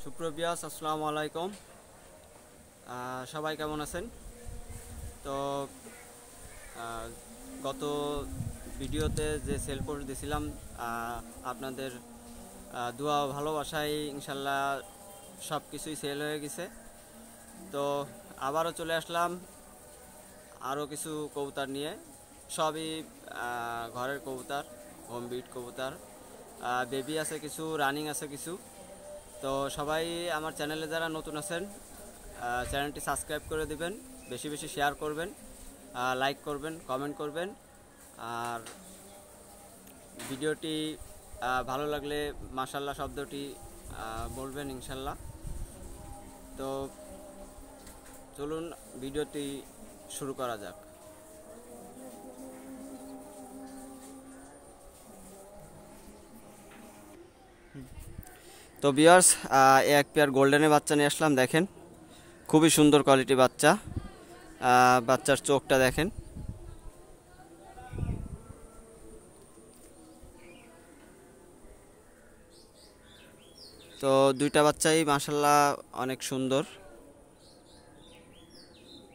সুপ্রভিয়াস আসসালামু আলাইকুম। সবাই কেমন আছেন? তো গত ভিডিওতে যে সেল পোস্ট দিয়েছিলাম, আপনাদের দোয়া ও ভালোবাসায় ইনশাল্লাহ সব কিছুই সেল হয়ে গেছে। তো আবারও চলে আসলাম আরও কিছু কবুতর নিয়ে। সবই ঘরের কবুতর, হোম বিট কবুতর। বেবি আছে কিছু, রানিং আছে কিছু। তো সবাই আমার চ্যানেলে যারা নতুন আছেন চ্যানেলটি সাবস্ক্রাইব করে দিবেন, বেশি বেশি শেয়ার করবেন, লাইক করবেন, কমেন্ট করবেন। আর ভিডিওটি ভালো লাগলে মাশাল্লাহ শব্দটি বলবেন ইনশাল্লাহ। তো চলুন ভিডিওটি শুরু করা যাক। তো ভিউয়ার্স, এক পেয়ার গোল্ডেনের বাচ্চা নিয়ে আসলাম। দেখেন খুবই সুন্দর কোয়ালিটি বাচ্চা। বাচ্চার চোখটা দেখেন। তো দুইটা বাচ্চাই মাশাল্লাহ অনেক সুন্দর।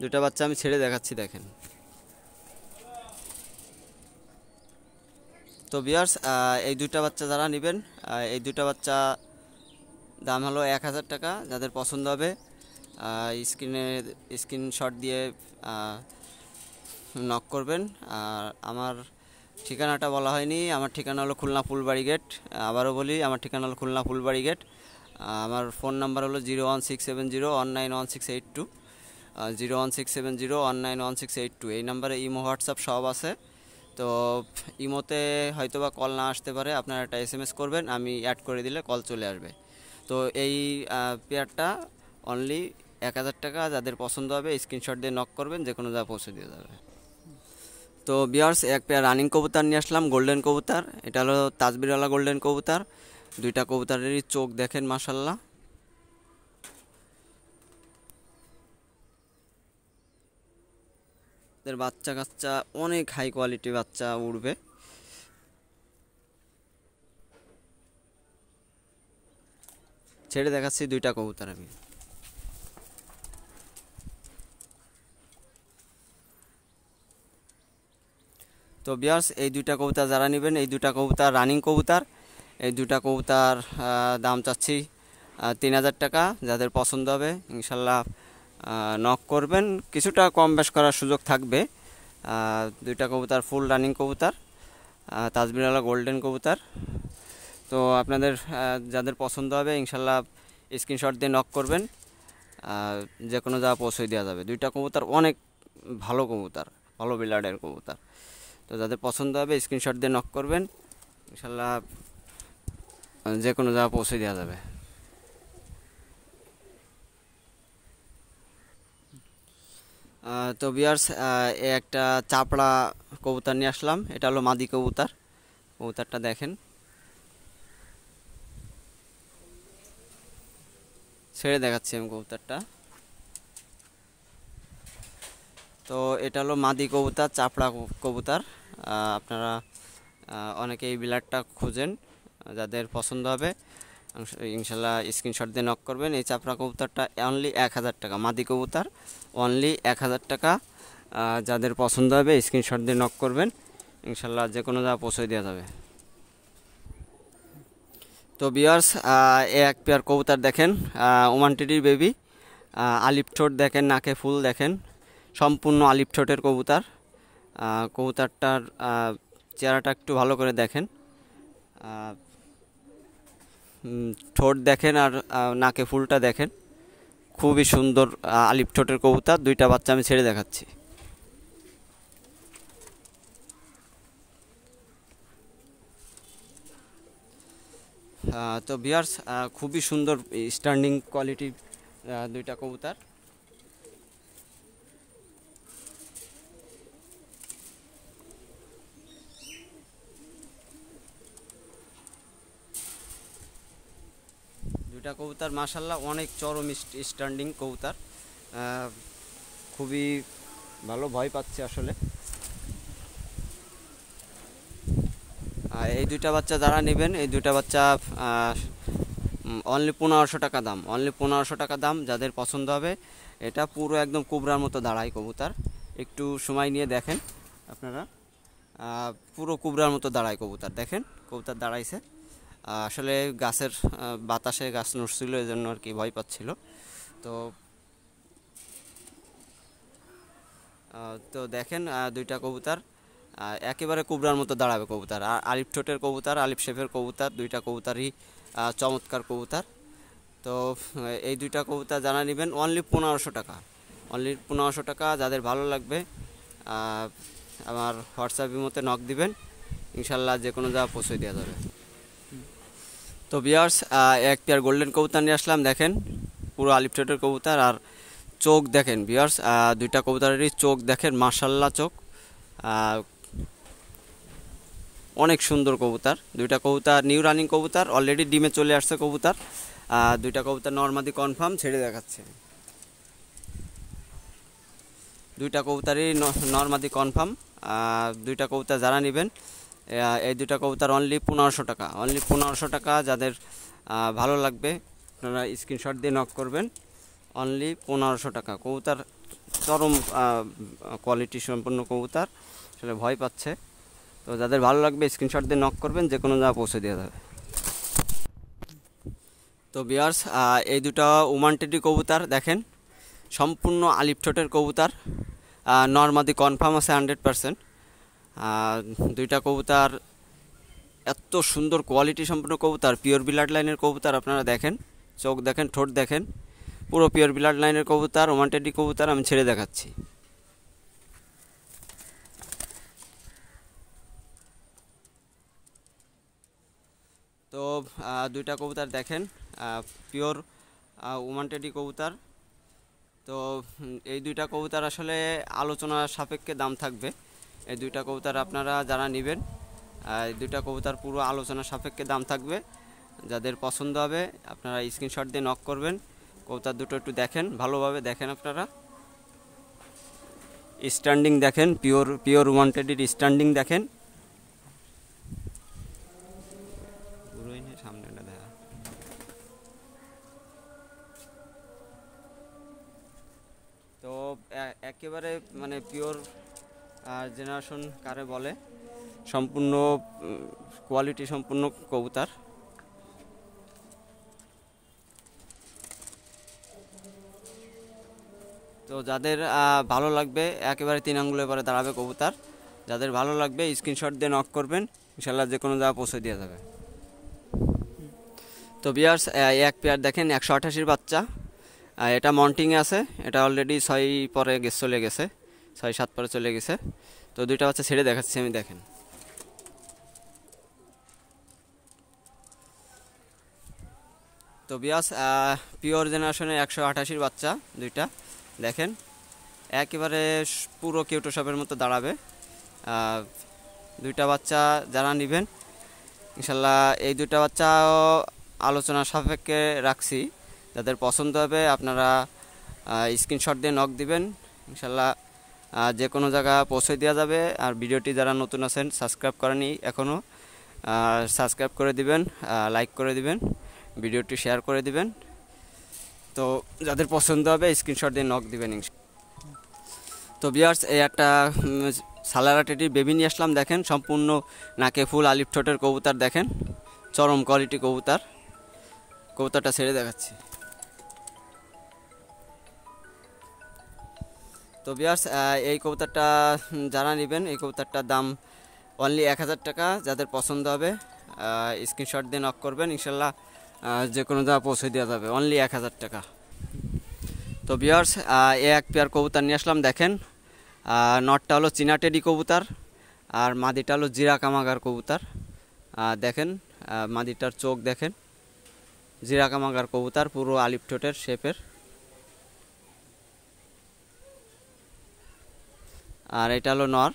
দুইটা বাচ্চা আমি ছেড়ে দেখাচ্ছি, দেখেন। তো ভিউয়ার্স, এই দুইটা বাচ্চা যারা নেবেন, এই দুইটা বাচ্চা দাম হলো 1000 টাকা। যাদের পছন্দ হবে স্ক্রিনশট দিয়ে নক করবেন। আর আমার ঠিকানাটা বলা হয়নি, আমার ঠিকানা হলো খুলনা ফুলবাড়ি গেট। আবারও বলি, আমার ঠিকানা হলো খুলনা ফুলবাড়ি গেট। আমার ফোন নাম্বার হলো 01670191682, 01670191682। এই নাম্বারে ইমো হোয়াটসঅ্যাপ সব আছে। তো ইমোতে হয়তোবা কল না আসতে পারে, আপনারা একটা SMS করবেন, আমি অ্যাড করে দিলে কল চলে আসবে। তো এই পেয়ারটা অনলি 1000 টাকা। যাদের পছন্দ হবে স্ক্রিনশট দিয়ে নক করবেন, যে কোনো জায়গায় পৌঁছে দিয়ে যাবে। তো ভিউয়ার্স, এক পেয়ার রানিং কবুতর নিয়ে আসলাম, গোল্ডেন কবুতর। এটা হলো তাজবিরওয়ালা গোল্ডেন কবুতর। দুইটা কবুতরেরই চোখ দেখেন মাশাল্লাহ। এদের বাচ্চা কাচ্চা অনেক হাই কোয়ালিটি বাচ্চা উড়বে। ছেড়ে দেখাচ্ছি দুইটা কবুতর আমি। তো ভিউয়ার্স, এই দুইটা কবুতর যারা নেবেন, এই দুইটা কবুতর রানিং কবুতর। এই দুইটা কবুতর দাম চাচ্ছি 3000 টাকা। যাদের পছন্দ হবে ইনশাল্লাহ নক করবেন, কিছুটা কম বেশ করার সুযোগ থাকবে। দুইটা কবুতর ফুল রানিং কবুতর, তাজবিরওয়ালা গোল্ডেন কবুতর। তো আপনাদের যাদের পছন্দ হবে ইনশাল্লাহ স্ক্রিনশট দিয়ে নক করবেন, যে কোনো জায়গা পৌঁছে দেওয়া যাবে। দুইটা কবুতর অনেক ভালো কবুতর, ভালো বিলার্ডের কবুতর। তো যাদের পছন্দ হবে স্ক্রিনশট দিয়ে নক করবেন, ইনশাল্লাহ যে কোনো জায়গা পৌঁছে দেওয়া যাবে। তো ভিউয়ার্স, একটা চাপড়া কবুতর নিয়ে আসলাম। এটা হলো মাদি কবুতর। কবুতরটা দেখেন, ছেড়ে দেখাচ্ছি আমি কবুতরটা। তো এটা হলো মাদি কবুতর, চাপড়া কবুতর। আপনারা অনেকে এই বিলারটা খুঁজেন, যাদের পছন্দ হবে ইনশাল্লাহ স্ক্রিনশট দিয়ে নক করবেন। এই চাপড়া কবুতরটা অনলি 1000 টাকা, মাদি কবুতর অনলি 1000 টাকা। যাদের পছন্দ হবে স্ক্রিনশট দিয়ে নক করবেন, ইনশাল্লাহ যে কোনো জায়গা পৌঁছে দেওয়া যাবে। তো ভিউয়ার্স, এক পেয়ার কবুতর দেখেন, ওমান টেডির বেবি। আলিপ ঠোঁট দেখেন, নাকে ফুল দেখেন, সম্পূর্ণ আলিপ ঠোঁটের কবুতর। কবুতরটার চেহারাটা একটু ভালো করে দেখেন, ঠোঁট দেখেন আর নাকে ফুলটা দেখেন। খুবই সুন্দর আলিপ ঠোঁটের কবুতর। দুইটা বাচ্চা আমি ছেড়ে দেখাচ্ছি। তো ভিউয়ার্স, খুবই সুন্দর স্ট্যান্ডিং কোয়ালিটির দুইটা কবুতর। দুইটা কবুতর মাশাল্লাহ অনেক চরম স্ট্যান্ডিং কবুতর। খুবই ভালো, ভয় পাচ্ছে আসলে। এই দুইটা বাচ্চা যারা নেবেন, এই দুইটা বাচ্চা অনলি 1500 টাকা দাম, অনলি 1500 টাকা দাম। যাদের পছন্দ হবে, এটা পুরো একদম কোবরার মতো দাঁড়ায় কবুতর। একটু সময় নিয়ে দেখেন আপনারা, পুরো কোবরার মতো দাঁড়ায় কবুতর। দেখেন কবুতর দাঁড়াইছে, আসলে গাছের বাতাসে গাছ নড়ছিল, এই জন্য আর কি ভয় পাচ্ছিল। তো তো দেখেন দুইটা কবুতর একেবারে কোবরার মতো দাঁড়াবে কবুতর। আর আলিফ ঠোঁটের কবুতর, আলিফ শেফের কবুতর, দুইটা কবুতরই চমৎকার কবুতর। তো এই দুইটা কবুতর জানা নেবেন অনলি 1500 টাকা, অনলি 1500 টাকা। যাদের ভালো লাগবে আমার হোয়াটসঅ্যাপের মধ্যে নক দিবেন, ইনশাল্লাহ যে কোনো জায়গা পৌঁছে দেওয়া যাবে। তো ভিউয়ার্স, এক পেয়ার গোল্ডেন কবুতর নিয়ে আসলাম। দেখেন পুরো আলিফ ঠোঁটের কবুতর, আর চোখ দেখেন ভিউয়ার্স, দুইটা কবুতরেরই চোখ দেখেন, মাশাআল্লাহ চোখ অনেক সুন্দর কবুতর। দুইটা কবুতর নিউ রানিং কবুতর, অলরেডি ডিমে চলে আসছে কবুতর। দুইটা কবুতর নরমাদি কনফার্ম, ছেড়ে দেখাচ্ছে। দুইটা কবুতরই নরমাদি কনফার্ম। দুইটা কবুতর যারা নেবেন, এই দুইটা কবুতর অনলি 1500 টাকা, অনলি 1500 টাকা। যাদের ভালো লাগবে আপনারা স্ক্রিনশট দিয়ে নক করবেন। অনলি 1500 টাকা। কবুতর চরম কোয়ালিটি সম্পন্ন কবুতর, আসলে ভয় পাচ্ছে। তো যাদের ভালো লাগবে স্ক্রিনশট দিয়ে নক করবেন, যে কোনো জায়গা পৌঁছে দেওয়া যাবে। তো ভিউয়ার্স, এই দুটো ওমান টেডি কবুতর দেখেন, সম্পূর্ণ আলিফ ঠোঁটের কবুতর, নরমাদি কনফার্ম আছে 100%। দুইটা কবুতর এত সুন্দর কোয়ালিটি সম্পন্ন কবুতর, পিওর ব্লাড লাইনের কবুতর। আপনারা দেখেন চোখ দেখেন, ঠোঁট দেখেন, পুরো পিওর ব্লাড লাইনের কবুতর, ওমান টেডি কবুতর। আমি ছেড়ে দেখাচ্ছি। তো দুইটা কবুতর দেখেন, পিওর ওমান টেডি কবুতর। তো এই দুইটা কবুতর আসলে আলোচনা সাপেক্ষে দাম থাকবে। এই দুইটা কবুতর আপনারা যারা নেবেন, এই দুইটা কবুতর পুরো আলোচনা সাপেক্ষে দাম থাকবে। যাদের পছন্দ হবে আপনারা স্ক্রিনশট দিয়ে নক করবেন। কবুতর দুটো একটু দেখেন, ভালোভাবে দেখেন আপনারা। স্ট্যান্ডিং দেখেন, পিওর ওমান টেডির স্ট্যান্ডিং দেখেন। সামনেটা দেখা, তো একেবারে মানে পিওর জেনারেশন কারে বলে, সম্পূর্ণ কোয়ালিটি সম্পূর্ণ কবুতর। তো যাদের ভালো লাগবে, একেবারে 3 আঙ্গুলের পরে দাঁড়াবে কবুতর। যাদের ভালো লাগবে স্ক্রিনশট দিয়ে নক করবেন, ইনশাল্লাহ যে কোনো জায়গা পৌঁছে দেওয়া যাবে। তো ভিউয়ার্স, এক পেয়ার দেখেন 188 বাচ্চা, এটা মন্টিংয়ে আছে। এটা অলরেডি 6 পরে চলে গেছে, 6-7 পরে চলে গেছে। তো দুইটা বাচ্চা ছেড়ে দেখাচ্ছি আমি, দেখেন। তো ভিউয়ার্স, পিওর জেনারেশনের 188 বাচ্চা দুইটা দেখেন, একেবারে পুরো কিউটো সাপের মতো দাঁড়াবে। দুইটা বাচ্চা যারা নেবেন, ইনশাল্লাহ এই দুইটা বাচ্চা আলোচনা সাপেক্ষে রাখছি। যাদের পছন্দ হবে আপনারা স্ক্রিনশট দিয়ে নক দিবেন, ইনশাল্লাহ যে কোনো জায়গা পৌঁছে দেওয়া যাবে। আর ভিডিওটি যারা নতুন আছেন, সাবস্ক্রাইব করেনি এখনও, সাবস্ক্রাইব করে দিবেন, লাইক করে দিবেন, ভিডিওটি শেয়ার করে দিবেন। তো যাদের পছন্দ হবে স্ক্রিনশট দিয়ে নক দিবেন। তো ভিউয়ার্স, এই একটা সালারা টেডির বেবি নিয়ে আসলাম। দেখেন সম্পূর্ণ নাকে ফুল আলিফ ঠোঁটের কবুতর, দেখেন চরম কোয়ালিটি কবুতর। কবুতরটা ছেড়ে দেখাচ্ছি। তো ভিউয়ার্স, এই কবুতরটা যারা নেবেন, এই কবুতরটার দাম অনলি 1000 টাকা। যাদের পছন্দ হবে স্ক্রিনশট দিয়ে নক করবেন, ইনশাল্লাহ যে কোনো জায়গা পৌঁছে দেওয়া যাবে। অনলি 1000 টাকা। তো ভিউয়ার্স, এক পেয়ার কবুতর নিয়ে আসলাম। দেখেন নটটা হলো চীনা টেডি কবুতর, আর মাদিটা হলো জিরা কামাগার কবুতর। দেখেন মাদিটার চোখ দেখেন, জিরা কামাগার কবুতর, পুরো আলিফ ঠোঁটের শেপের। আর এটা হলো নর,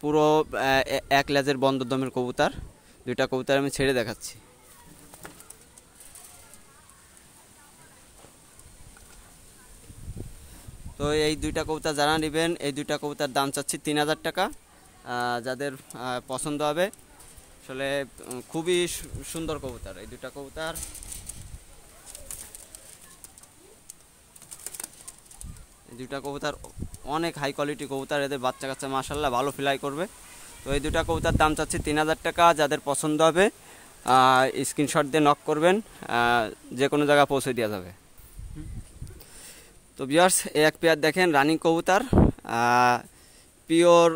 পুরো এক লেজের বন্ধ দমের কবুতর। দুইটা কবুতর আমি ছেড়ে দেখাচ্ছি। তো এই দুইটা কবুতর যারা নেবেন, এই দুইটা কবুতর দাম চাচ্ছি 3000 টাকা। যাদের পছন্দ হবে আসলে খুবই সুন্দর কবুতর এই দুটা কবুতর। এই দুটা কবুতর অনেক হাই কোয়ালিটি কবুতর, এদের বাচ্চা কাচ্চা মাশাআল্লাহ ভালো ফ্লাই করবে। তো এই দুটা কবুতর দাম চাচ্ছি 3000 টাকা। যাদের পছন্দ হবে স্ক্রিনশট দিয়ে নক করবেন, যে কোনো জায়গায় পৌঁছে দেওয়া যাবে। তো ভিউয়ার্স এই এক পেয়ার দেখেন রানিং কবুতর, পিওর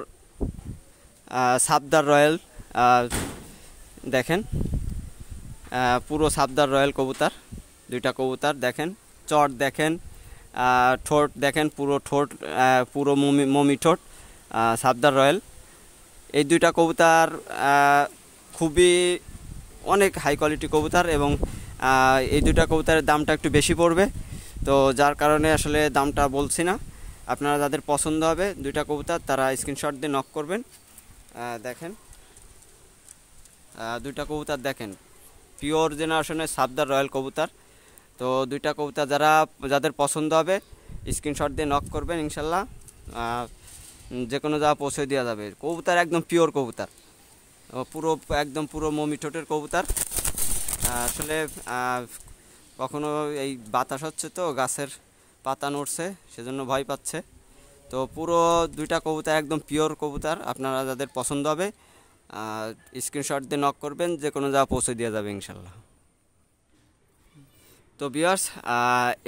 সাবদার রয়্যাল, দেখেন পুরো সাবদার রয়্যাল কবুতর। দুইটা কবুতর দেখেন, চট দেখেন, ঠোঁট দেখেন, পুরো ঠোঁট পুরো মমি ঠোঁট, সাবদার রয়্যাল। এই দুইটা কবুতর খুবই অনেক হাই কোয়ালিটি কবুতর এবং এই দুইটা কবুতরের দামটা একটু বেশি পড়বে, তো যার কারণে আসলে দামটা বলছি না। আপনারা যাদের পছন্দ হবে দুইটা কবুতর তারা স্ক্রিনশট দিয়ে নক করবেন। দেখেন দুইটা কবুতর দেখেন পিওর জেনারেশনের সাবদার রয়্যাল কবুতর। তো দুইটা কবুতর যাদের পছন্দ হবে স্ক্রিনশট দিয়ে নক করবেন, ইনশাল্লাহ যে কোনো জায়গা পৌঁছে দেওয়া যাবে। কবুতর একদম পিওর কবুতর, পুরো মমি ঠোঁটের কবুতর। আসলে কখনো এই বাতাস হচ্ছে তো গাছের পাতা নড়ছে সেজন্য ভয় পাচ্ছে। তো পুরো দুইটা কবুতর একদম পিওর কবুতর, আপনারা যাদের পছন্দ হবে স্ক্রিনশট দিয়ে নক করবেন, যে কোনো জায়গা পৌঁছে দেওয়া যাবে ইনশাল্লাহ। তো ভিউয়ার্স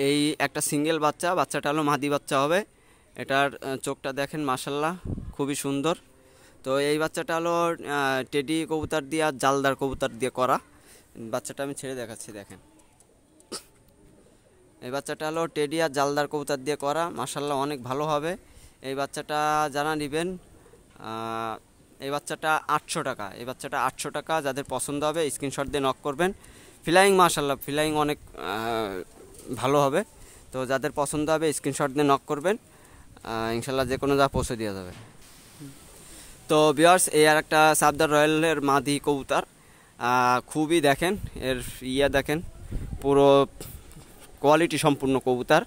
এই একটা সিঙ্গেল বাচ্চাটা হলো মাদি বাচ্চা হবে। এটার চোখটা দেখেন মাশাআল্লাহ খুবই সুন্দর। তো এই বাচ্চাটা হলো টেডি কবুতর দিয়ে আর জালদার কবুতর দিয়ে করা। বাচ্চাটা আমি ছেড়ে দেখাচ্ছি, দেখেন এই বাচ্চাটা হলো টেডি আর জালদার কবুতর দিয়ে করা, মাশাআল্লাহ অনেক ভালো হবে। এই বাচ্চাটা যারা নেবেন এই বাচ্চাটা 800 টাকা। এই বাচ্চাটা 800 টাকা। যাদের পছন্দ হবে স্ক্রিনশট দিয়ে নক করবেন। ফ্লাইং মাশাআল্লাহ ফ্লাইং অনেক ভালো হবে। তো যাদের পছন্দ হবে স্ক্রিনশট দিয়ে নক করবেন, ইনশাল্লাহ যে কোনো যা পৌঁছে দেওয়া যাবে। তো ভিউয়ার্স এই আর একটা সাবদার রয়্যালের মাদি কবুতর, খুবই দেখেন এর দেখেন পুরো কোয়ালিটি সম্পূর্ণ কবুতর,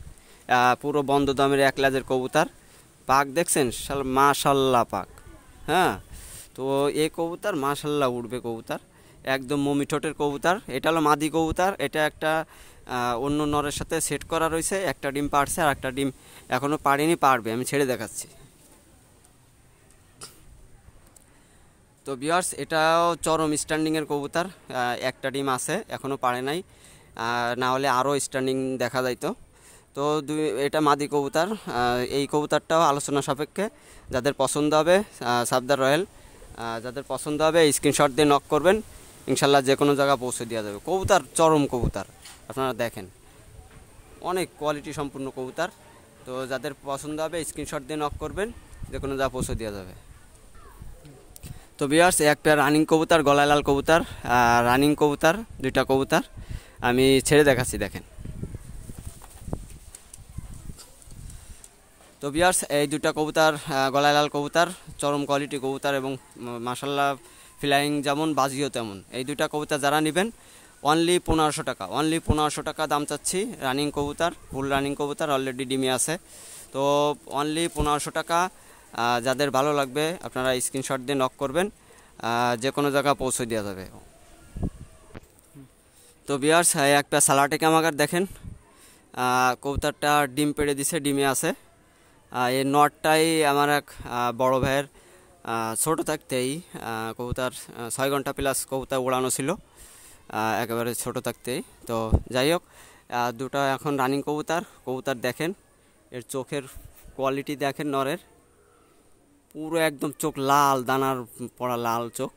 পুরো বন্ধ দমের এক লেজের কবুতর। পাক দেখছেন মাশাআল্লাহ পাক, হ্যাঁ। তো এই কবুতর মাশাআল্লাহ উঠবে কবুতর, একদম মমি ঠোঁটের কবুতর। এটা হলো মাদি কবুতর। এটা একটা অন্য নরের সাথে সেট করা রয়েছে, একটা ডিম পারছে আর একটা ডিম এখনও পারেনি, পারবে, আমি ছেড়ে দেখাচ্ছি। তো ভিউয়ার্স এটাও চরম স্ট্যান্ডিংয়ের কবুতর, একটা ডিম আছে এখনও পারে নাই, না হলে আরও স্ট্যান্ডিং দেখা যাইতো। তো এটা মাদি কবুতর। এই কবুতরটাও আলোচনা সাপেক্ষে, যাদের পছন্দ হবে সাবদার রয়্যাল, যাদের পছন্দ হবে স্ক্রিনশট দিয়ে নক করবেন, ইনশাল্লাহ যে কোনো জায়গা পৌঁছে দেওয়া যাবে। কবুতর চরম কবুতর, আপনারা দেখেন অনেক কোয়ালিটি সম্পূর্ণ কবুতর। তো যাদের পছন্দ হবে স্ক্রিনশট দিয়ে নক করবেন, যে কোনো জায়গা পৌঁছে দেওয়া যাবে। তো ভিউয়ার্স এক পেয়ার রানিং কবুতর, গলায় লাল কবুতর, রানিং কবুতর দুইটা কবুতর আমি ছেড়ে দেখাচ্ছি, দেখেন। তো ভিউয়ার্স এই দুটা কবুতর গলায় লাল কবুতর, চরম কোয়ালিটি কবুতর এবং মাশাআল্লাহ ফ্লাইং যেমন বাজিও তেমন। এই দুটা কবুতর যারা নেবেন অনলি 1500 টাকা, অনলি 1500 টাকা দাম চাচ্ছি। রানিং কবুতর, ফুল রানিং কবুতর, অলরেডি ডিমে আছে। তো অনলি 1500 টাকা। যাদের ভালো লাগবে আপনারা স্ক্রিনশট দিয়ে নক করবেন, যে কোনো জায়গা পৌঁছে দেওয়া যাবে। তো ভিউয়ার্স একটা সালাটে কামাগার দেখেন, কবুতরটা ডিম পেড়ে দিছে, ডিমে আছে। এই নটটাই আমার এক বড় ভাইয়ের ছোটো থাকতেই কবুতর 6 ঘন্টা প্লাস কবুতর উড়ানো ছিল একেবারে ছোটো থাকতেই। তো যাই হোক দুটো এখন রানিং কবুতর দেখেন, এর চোখের কোয়ালিটি দেখেন, নরের পুরো একদম চোখ লাল, দানার পড়া লাল চোখ।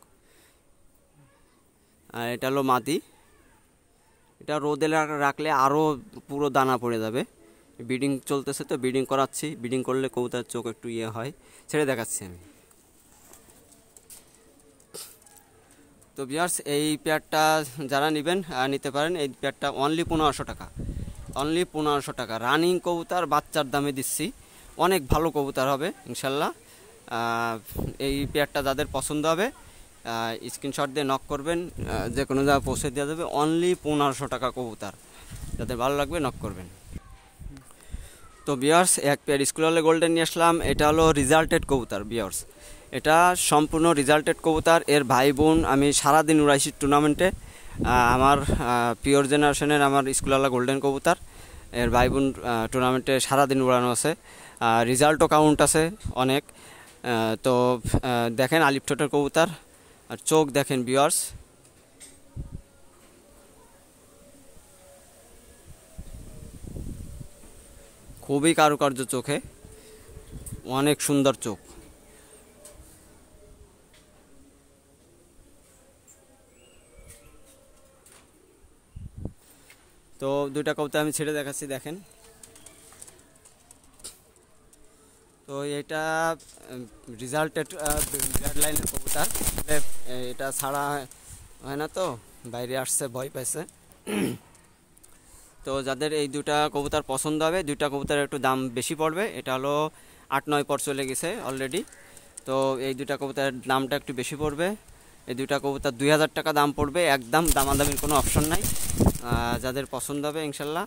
এটা হলো মাদি। এটা রোদে রাখলে আরও পুরো দানা পড়ে যাবে। ব্রিডিং চলতেছে তো ব্রিডিং করাচ্ছি, ব্রিডিং করলে কবুতরের চোখ একটু হয়, ছেড়ে দেখাচ্ছি আমি। তো ভিউয়ার্স এই পেয়ারটা যারা নেবেন নিতে পারেন। এই পেয়ারটা অনলি 1500 টাকা, অনলি 1500 টাকা। রানিং কবুতর বাচ্চার দামে দিচ্ছি, অনেক ভালো কবুতর হবে ইনশাল্লাহ। এই পেয়ারটা যাদের পছন্দ হবে স্ক্রিনশট দিয়ে নক করবেন, যে কোনো জায়গায় পৌঁছে দেওয়া যাবে। অনলি 1500 টাকা কবুতর, যাদের ভালো লাগবে নক করবেন। তো ভিউয়ার্স এক পেয়ার স্কুল হলে গোল্ডেন নিয়ে আসলাম। এটা হলো রেজাল্টেড কবুতর ভিউয়ার্স, এটা সম্পূর্ণ রেজাল্টেড কবুতর। এর ভাই বোন আমি সারাদিন উড়াইছি টুর্নামেন্টে। আমার পিওর জেনারেশনের আমার স্কুলওয়ালা গোল্ডেন কবুতর, এর ভাই বোন টুর্নামেন্টে সারাদিন উড়ানো আছে, রেজাল্টও কাউন্ট আছে অনেক। তো দেখেন আলিফ ঠোঁটের কবুতর, আর চোখ দেখেন ভিউয়ার্স, খুবই কারুকার্য চোখে, অনেক সুন্দর চোখ। তো দুইটা কবুতর আমি ছেড়ে দেখাচ্ছি, দেখেন। তো এটা রেজাল্টেড লাইনের কবুতর, এটা ছাড়া হয় না, তো বাইরে আসছে, ভয় পাইছে। তো যাদের এই দুটা কবুতর পছন্দ হবে, দুইটা কবুতরের একটু দাম বেশি পড়বে। এটা হলো 8-9 পর চলে গেছে অলরেডি। তো এই দুটা কবুতরের দামটা একটু বেশি পড়বে। এই দুটা কবুতর 2000 টাকা দাম পড়বে, একদম দামাদামির কোনো অপশন নাই। যাদের পছন্দ হবে ইনশাল্লাহ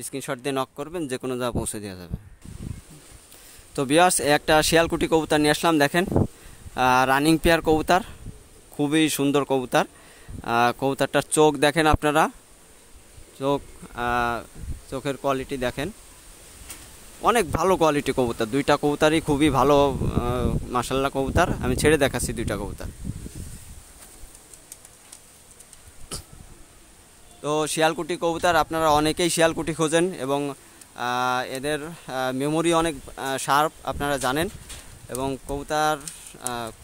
স্ক্রিনশট দিয়ে নক করবেন, যে কোনো জায়গা পৌঁছে দেওয়া যাবে। তো ভিউয়ার্স, একটা শিয়ালকুটি কবুতর নিয়ে আসলাম, দেখেন রানিং পেয়ার কবুতর, খুবই সুন্দর কবুতর। কবুতরটার চোখ দেখেন আপনারা, চোখের কোয়ালিটি দেখেন, অনেক ভালো কোয়ালিটি কবুতর। দুইটা কবুতরই খুবই ভালো মাশাআল্লাহ কবুতর। আমি ছেড়ে দেখাচ্ছি দুইটা কবুতর। তো শিয়ালকুটি কবুতর আপনারা অনেকেই শিয়ালকুটি খোঁজেন, এবং এদের মেমোরি অনেক শার্প, আপনারা জানেন। এবং কবুতর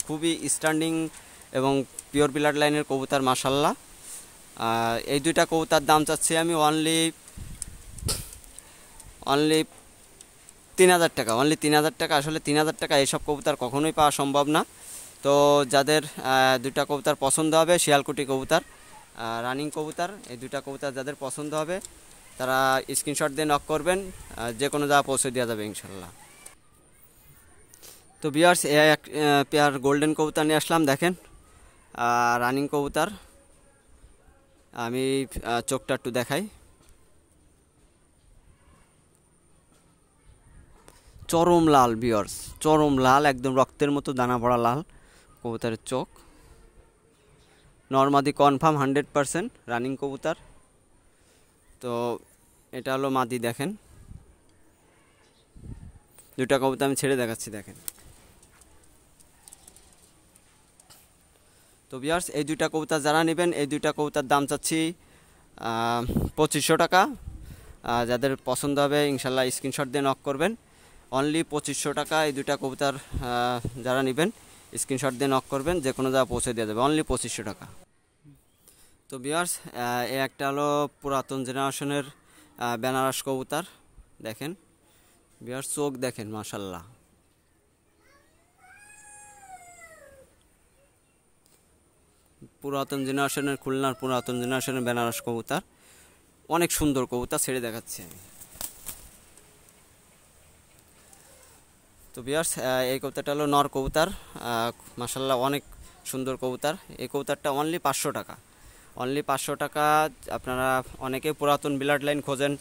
খুবই স্ট্যান্ডিং এবং পিওর ব্লাড লাইনের কবুতর মাশাআল্লাহ। এই দুইটা কবুতর দাম চাচ্ছি আমি অনলি 3000 টাকা, অনলি 3000 টাকা। আসলে 3000 টাকা এইসব কবুতর কখনোই পাওয়া সম্ভব না। তো যাদের দুইটা কবুতর পছন্দ হবে, শিয়ালকুটি কবুতর রানিং কবুতর, এই দুইটা কবুতর যাদের পছন্দ হবে তারা স্ক্রিনশট দিয়ে নক করবেন, যে কোনো জায়গা পৌঁছে দেওয়া যাবে ইনশাল্লাহ। তো ভিউয়ার্স, এক পেয়ার গোল্ডেন কবুতর নিয়ে আসলাম, দেখেন রানিং কবুতর। আমি চোখটা একটু দেখাই, চরম লাল ভিউয়ার্স, চরম লাল, একদম রক্তের মতো দানা ভরা লাল কবুতরের চোখ। নরমাদি কনফার্ম 100% রানিং কবুতর। তো এটা হলো মাদি, দেখেন। দুটা কবুতর আমি ছেড়ে দেখাচ্ছি, দেখেন। তো ভিউয়ার্স, এই দুইটা কবুতর যারা নেবেন, এই দুইটা কবুতর দাম চাচ্ছি 2500 টাকা। যাদের পছন্দ হবে ইনশাল্লাহ স্ক্রিনশট দিয়ে নক করবেন, অনলি 2500 টাকা। এই দুইটা কবুতর যারা নেবেন স্ক্রিনশট দিয়ে নক করবেন, যে কোনো জায়গা পৌঁছে দেওয়া যাবে, অনলি 2500 টাকা। তো ভিউয়ার্স, এই একটা হলো পুরাতন জেনারেশনের বেনারস কবুতর, দেখেন ভিউয়ার্স, চোখ দেখেন মাশাআল্লাহ, পুরাতন জেনারেশনের, খুলনার পুরাতন জেনারেশনের বেনারস কবুতর, অনেক সুন্দর কবুতর, ছেড়ে দেখাচ্ছি আমি। তো ভিউয়ার্স, এই কবুতরটা হলো নর কবুতর, মাশাআল্লাহ অনেক সুন্দর কবুতর। এই কবুতরটা অনলি 500 টাকা, অনলি 500 টাকা। আপনারা অনেকে পুরাতন ব্লাড লাইন খোঁজেন,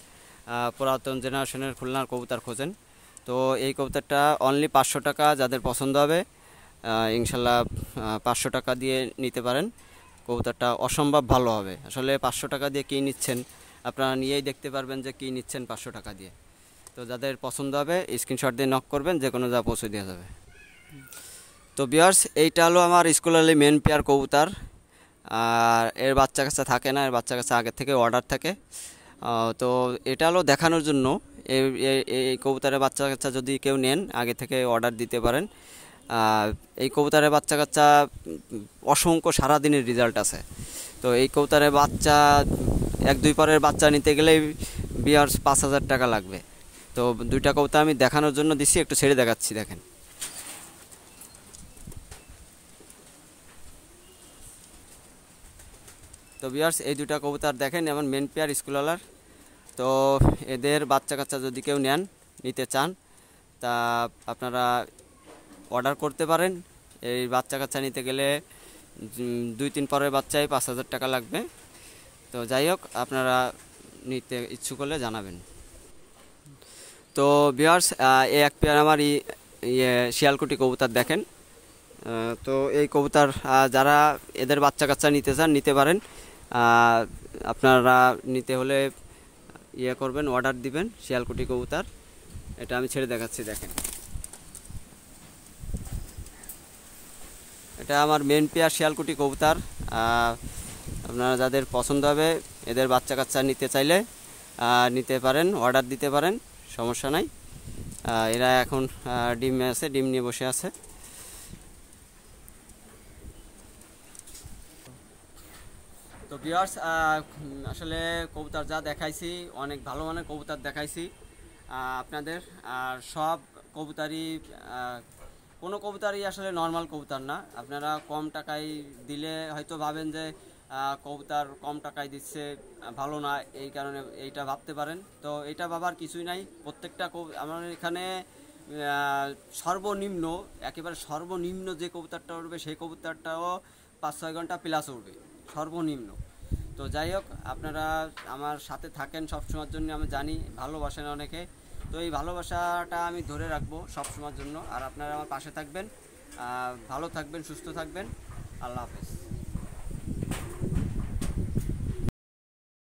পুরাতন জেনারেশনের খুলনার কবুতর খোঁজেন, তো এই কবুতরটা অনলি 500 টাকা। যাদের পছন্দ হবে ইনশাল্লাহ 500 টাকা দিয়ে নিতে পারেন। কবুতরটা অসম্ভব ভালো হবে। আসলে 500 টাকা দিয়ে কী নিচ্ছেন আপনারা নিয়েই দেখতে পারবেন যে কী নিচ্ছেন 500 টাকা দিয়ে। তো যাদের পছন্দ হবে স্ক্রিনশট দিয়ে নক করবেন, যে কোনো যা পৌঁছে দেওয়া যাবে। তো ভিউয়ার্স, এইটা হলো আমার স্কুলের মেন পেয়ার কবুতর, আর এর বাচ্চা কাচ্চা থাকে না, এর বাচ্চা কাচ্চা আগের থেকে অর্ডার থাকে। তো এটা হলো দেখানোর জন্য, এই কবুতরের বাচ্চা কাচ্চা যদি কেউ নেন আগে থেকে অর্ডার দিতে পারেন। এই কবুতরের বাচ্চা কাচ্চা অসংখ্য সারাদিনের রেজাল্ট আছে। তো এই কবুতরের বাচ্চা 1-2 পরের বাচ্চা নিতে গেলেই ভিউয়ার্স 5000 টাকা লাগবে। তো দুইটা কবুতর আমি দেখানোর জন্য দিচ্ছি, একটু ছেড়ে দেখাচ্ছি, দেখেন। তো ভিউয়ার্স, এই দুটা কবুতর দেখেন, এমন মেন পেয়ার স্কুলওয়ালার। তো এদের বাচ্চা কাচ্চা যদি কেউ নিতে চান তা আপনারা অর্ডার করতে পারেন। এই বাচ্চা কাচ্চা নিতে গেলে 2-3 পরের বাচ্চায় 5000 টাকা লাগবে। তো যাই হোক, আপনারা নিতে ইচ্ছুক হলে জানাবেন। তো ভিউয়ার্স, এই এক পেয়ার আমার শিয়ালকুটি কবুতর দেখেন। তো এই কবুতর যারা এদের বাচ্চা কাচ্চা নিতে চান নিতে পারেন। আপনারা নিতে হলে করবেন, অর্ডার দিবেন। শিয়ালকুটি কবুতর এটা আমি ছেড়ে দেখাচ্ছি, দেখেন এটা আমার মেন পেয়ার শিয়ালকুটি কবুতর। আপনারা যাদের পছন্দ হবে এদের বাচ্চা কাচ্চা নিতে চাইলে নিতে পারেন, অর্ডার দিতে পারেন, সমস্যা নাই। এরা এখন ডিমে আছে, ডিম নিয়ে বসে আছে। তো ভিউয়ার্স, আসলে কবুতর যা দেখাইছি অনেক ভালো মানের কবুতর দেখাইছি আপনাদের। আর সব কবুতরই কোনো কবুতরই আসলে নর্মাল কবুতর না। আপনারা কম টাকায় দিলে হয়তো ভাবেন যে কবুতর কম টাকায় দিচ্ছে, ভালো না, এই কারণে এইটা ভাবতে পারেন। তো এটা ভাবার কিছুই নাই। প্রত্যেকটা আমার এখানে সর্বনিম্ন, একেবারে সর্বনিম্ন যে কবুতরটা উঠবে সেই কবুতরটাও 5-6 ঘন্টা প্লাস উঠবে সর্বনিম্ন। তো যাই হোক, আপনারা আমার সাথে থাকেন সবসময়ের জন্য, আমি জানি ভালোবাসেন অনেকে। তো এই ভালোবাসাটা আমি ধরে রাখবো সবসময়ের জন্য। আর আপনারা আমার পাশে থাকবেন, ভালো থাকবেন, সুস্থ থাকবেন। আল্লাহ হাফেজ।